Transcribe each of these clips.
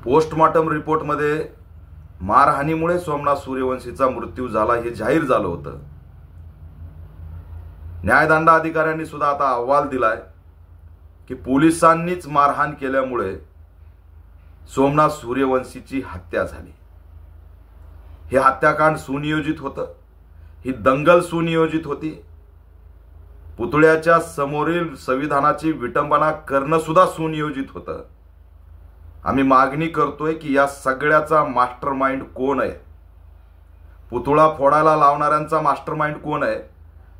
Postmortem रिपोर्टमध्ये मारहाणीमुळे Somnath सूर्यवंशीचा मृत्यू झाला हे जाहीर झालं होतं। न्यायदंडाधिकाऱ्यांनी सुद्धा आता अहवाल दिलाय की पोलिसांनीच मारहाण केल्यामुळे सोमनाथ सूर्यवंशीची हत्या झाली। हे हत्याकांड सुनियोजित होतं, ही दंगल सुनियोजित होती। पुतळ्याच्या समोरील संविधानाची विटंबना करणं सुद्धा सुनियोजित होतं। आम्ही मागणी करतोय की या सगळ्याचा मास्टरमाइंड कोण आहे, पुतळा फोडायला लावणाऱ्यांचा मास्टरमाइंड कोण आहे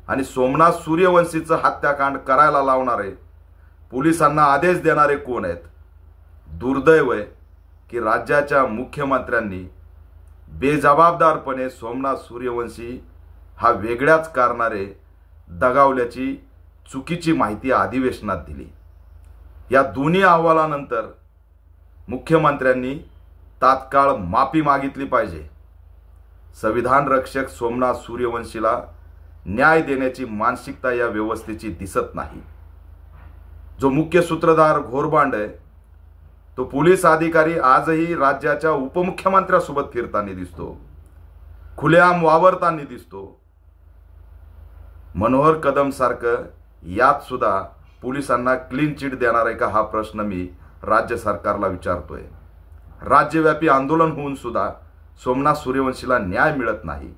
आणि सोमनाथ सूर्यवंशीचं हत्याकांड करायला लावणारे पोलिसांना आदेश देणारे कोण आहेत। दुर्दैव आहे की राज्याच्या मुख्यमंत्र्यांनी बेजबाबदारपणे सोमनाथ सूर्यवंशी हा वेगळ्याच कारणाने दगावल्याची चुकीची माहिती अधिवेशनात दिली। या दोन्ही अहवालानंतर मुख्यमंत्र्यांनी तात्काळ माफी मागितली पाहिजे। संविधान रक्षक सोमनाथ सूर्यवंशीला न्याय देण्याची मानसिकता या व्यवस्थेची दिसत नाही। जो मुख्य सूत्रधार घोरबांड आहे तो पोलीस अधिकारी आजही राज्याच्या उपमुख्यमंत्र्यांसोबत फिरताना दिसतो, खुलेआम वावरताना दिसतो। मनोहर कदम सारखं यात सुद्धा पोलिसांना क्लीन चिट देणार आहे का हा प्रश्न मी राज्य सरकारला विचारतोय। राज्यव्यापी आंदोलन होऊन सुद्धा सोमनाथ सूर्यवंशीला न्याय मिळत नाही।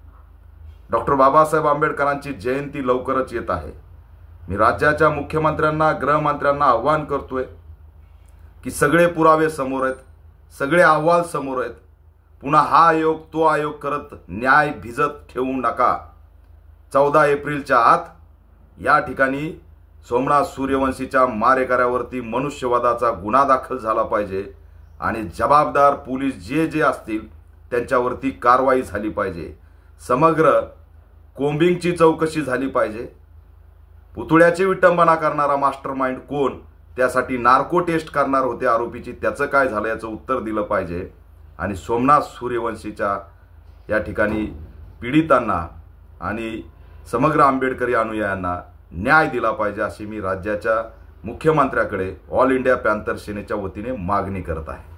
डॉक्टर बाबासाहेब आंबेडकरांची जयंती लवकरच येत आहे। मी राज्याच्या मुख्यमंत्र्यांना, गृहमंत्र्यांना आव्हान करतोय की सगळे पुरावे समोर आहेत, सगळे अहवाल समोर आहेत। पुन्हा हा आयोग तो आयोग करत न्याय भिजत ठेवू नका। 14 एप्रिलच्या आत या ठिकाणी सोमनाथ सूर्यवंशीच्या मारेकऱ्यावरती मनुष्यवधाचा गुन्हा दाखल झाला पाहिजे आणि जबाबदार पोलीस जे जे असतील त्यांच्यावरती कारवाई झाली पाहिजे। समग्र कोम्बिंगची चौकशी झाली पाहिजे। पुतळ्याची विटंबना करणारा मास्टरमाइंड कोण, त्यासाठी नार्को टेस्ट करणार होते आरोपीची, त्याचं काय झालं याचं उत्तर दिलं पाहिजे आणि सोमनाथ सूर्यवंशीच्या या ठिकाणी पीडितांना आणि समग्र आंबेडकरी अनुयायांना न्याय दिला पाहिजे अशी मी राज्याच्या मुख्यमंत्र्याकडे ऑल इंडिया पॅंथर सेनेच्या वतीने मागणी करत आहे।